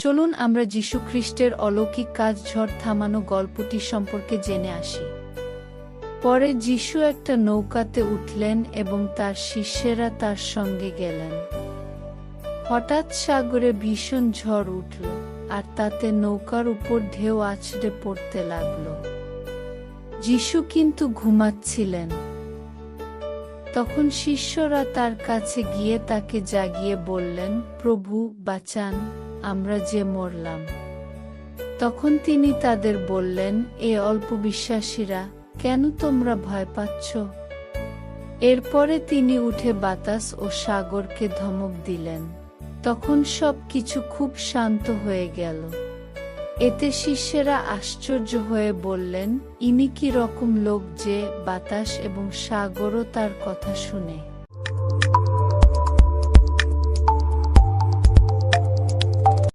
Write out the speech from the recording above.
চলুন আমরা যীশু খ্রিস্টের অলৌকিক কাজ ঝড় থামানো গল্পটি সম্পর্কে জেনে আসি। পরে যীশু একটা নৌকাতে উঠলেন এবং তার শিষ্যেরা তার সঙ্গে গেলেন। হঠাৎ সাগরে ভীষণ ঝড় উঠল, আর তাতে নৌকার উপর ঢেউ আছড়ে পড়তে লাগল। যীশু কিন্তু ঘুমাচ্ছিলেন। তখন শিষ্যরা তার কাছে গিয়ে তাকে জাগিয়ে বললেন, প্রভু, বাঁচান, আমরা যে মরলাম। তখন তিনি তাদের বললেন, এ অল্প বিশ্বাসীরা, কেন তোমরা ভয় পাচ্ছ? এরপরে তিনি উঠে বাতাস ও সাগরকে ধমক দিলেন। তখন সব কিছু খুব শান্ত হয়ে গেল। এতে শিষ্যেরা আশ্চর্য হয়ে বললেন, ইনি কি রকম লোক যে বাতাস এবং সাগরও তার কথা শুনে।